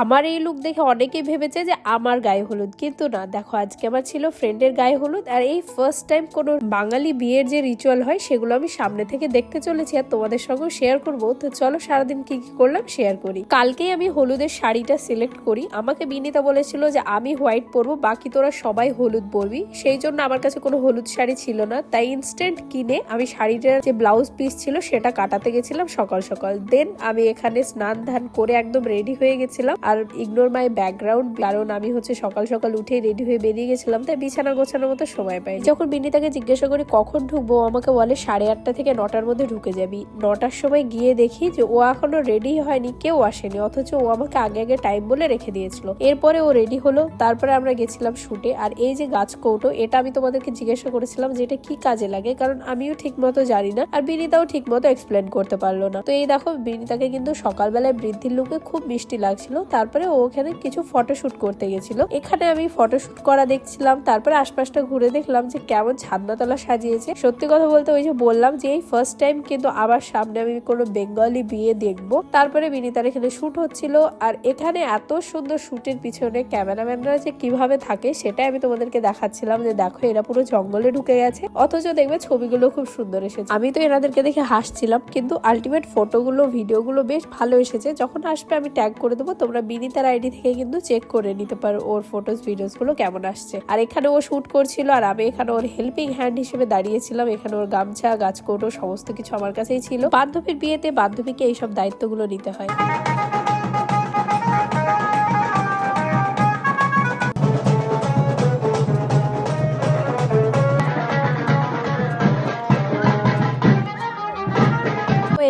আমার এই লুক দেখে অনেকেই ভেবেছে যে আমার গায়ে হলুদ, কিন্তু না, দেখো আজকে আমার ছিল ফ্রেন্ডের গায়ে হলুদ। আর এই ফার্স্ট টাইম কোনো বাঙালি বিয়ের যে রিচুয়াল হয় সেগুলো আমি সামনে থেকে দেখতে চলেছি আর তোমাদের সঙ্গে শেয়ার করবো। তো চলো সারাদিন কি কি করলাম শেয়ার করি। কালকেই আমি হলুদের শাড়িটা সিলেক্ট করি। আমাকে বিনীতা বলেছিল যে আমি হোয়াইট পরবো, বাকি তোরা সবাই হলুদ পরবি। সেই জন্য আমার কাছে কোনো হলুদ শাড়ি ছিল না, তাই ইনস্ট্যান্ট কিনে আমি শাড়িটার যে ব্লাউজ পিস ছিল সেটা কাটাতে গেছিলাম সকাল সকাল। দেন আমি এখানে স্নান ধান করে একদম রেডি হয়ে গেছিলাম। আর ইগনোর মাই ব্যাকগ্রাউন্ড, কারণ আমি হচ্ছে সকাল সকাল উঠে রেডি হয়ে বেরিয়ে গেছিলাম, তাই বিছানা গোছানোর মতো সময় পাই। যখন বিনীতাকে জিজ্ঞাসা করি কখন ঢুকবো, আমাকে বলে 8:30 থেকে 9টার মধ্যে ঢুকে যাবি। 9টার সময় গিয়ে দেখি যে ও এখনো রেডি হয়নি, কেউ আসেনি, অথচ ও আমাকে আগে আগে টাইম বলে রেখে দিয়েছিল। এরপরে ও রেডি হলো, তারপরে আমরা গেছিলাম শুটে। আর এই যে গাছ কৌটো, এটা আমি তোমাদেরকে জিজ্ঞাসা করেছিলাম যে এটা কি কাজে লাগে, কারণ আমিও ঠিক মতো জানি না আর বিনীতাও ঠিক মতো এক্সপ্লেন করতে পারলো না। তো এই দেখো বিনীতাকে কিন্তু সকালবেলায় বৃদ্ধির লুকে খুব মিষ্টি লাগছিল। তারপরে ও ওখানে কিছু ফটোশুট করতে গেছিল। এখানে আমি ফটোশুট করা দেখছিলাম, তারপরে আশপাশটা ঘুরে দেখলাম যে কেমন ছাদনাতলা সাজিয়েছে। সত্যি কথা বলতে ওই যে বললাম যে এই ফার্স্ট টাইম কিন্তু আবার সামনে আমি কোনো বেঙ্গলি বিয়ে দেখবো। তারপরে বিনীতার এখানে শুট হচ্ছিল। আর এখানে এত সুন্দর শুটের পিছনে ক্যামেরাম্যানরা যে কিভাবে থাকে সেটাই আমি তোমাদেরকে দেখাচ্ছিলাম, যে দেখো এরা পুরো জঙ্গলে ঢুকে গেছে, অথচ দেখবে ছবিগুলো খুব সুন্দর এসেছে। আমি তো এনাদেরকে দেখে হাসছিলাম, কিন্তু আলটিমেট ফটোগুলো ভিডিওগুলো বেশ ভালো এসেছে। যখন আসবে আমি ট্যাগ করে দেবো, তোমরা বিনীতার আইডি থেকে কিন্তু চেক করে নিতে পারো ওর ফটোস ভিডিওস গুলো কেমন আসছে। আর এখানে ও শুট করছিল আর আমি এখানে ওর হেল্পিং হ্যান্ড হিসেবে দাঁড়িয়েছিলাম। এখানে ওর গামছা, গাছকৌটো সমস্ত কিছু আমার কাছেই ছিল। বান্ধবীর বিয়েতে বান্ধবীকে এইসব দায়িত্বগুলো নিতে হয়।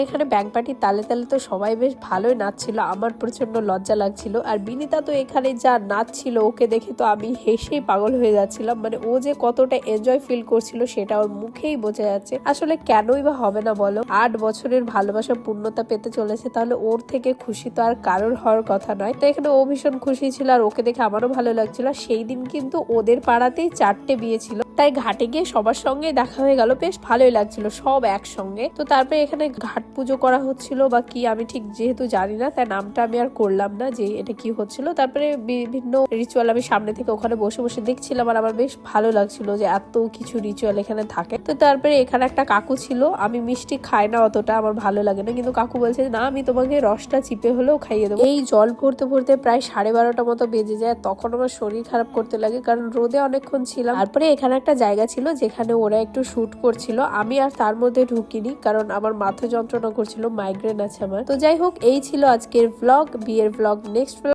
এখানে ব্যাংক পার্টির তালে তালে তো সবাই বেশ ভালোই নাচছিল, আমার প্রচন্ড লজ্জা লাগছিল। আর বিনীতা তো এখানে যা নাচছিল, ওকে দেখে তো আমি হেসেই পাগল হয়ে যাচ্ছিলাম। মানে ও যে কতটা এনজয় ফিল করছিল সেটা ওর মুখেই বোঝা যাচ্ছে। আসলে কেনই বা হবে না বলো, 8 বছরের ভালোবাসা পূর্ণতা পেতে চলেছে, তাহলে ওর থেকে খুশি তো আর কারোর হওয়ার কথা নয়। তো এখানে ও ভীষণ খুশি ছিল আর ওকে দেখে আমারও ভালো লাগছিল। সেই দিন কিন্তু ওদের পাড়াতেই 4টে বিয়ে ছিল, তাই ঘাটে গিয়ে সবার সঙ্গে দেখা হয়ে গেল, বেশ ভালোই লাগছিল সব একসঙ্গে। তো তারপরে এখানে ঘাট পুজো করা হচ্ছিল বা কি আমি ঠিক যেহেতু জানি না, তাই নামটা আমি আর করলাম না যে এটা কি হচ্ছিল। তারপরে বিভিন্ন রিচুয়াল আমি সামনে থেকে ওখানে বসে বসে দেখছিলাম, আর আমার বেশ ভালো লাগছিল যে এত কিছু রিচুয়াল এখানে থাকে। তো তারপরে এখানে একটা কাকু ছিল, আমি মিষ্টি খাই না অতটা, আমার ভালো লাগে না, কিন্তু কাকু বলছে না আমি তোমাকে রসটা চিপে হলেও খাইয়ে দেবো। এই জল ভরতে ভরতে প্রায় 12:30 মতো বেজে যায়, তখন আমার শরীর খারাপ করতে লাগে, কারণ রোদে অনেকক্ষণ ছিলাম। তারপরে এখানে একটা জায়গা ছিল যেখানে ওরা একটু শুট করছিল, আমি আর তার মধ্যে ঢুকিনি, কারণ আমার মাথা যন্ত্রণা করছিল, মাইগ্রেন আছে আমার। তো যাই হোক, এই ছিল আজকের ব্লগ, বিয়ের ব্লগ। নেক্সট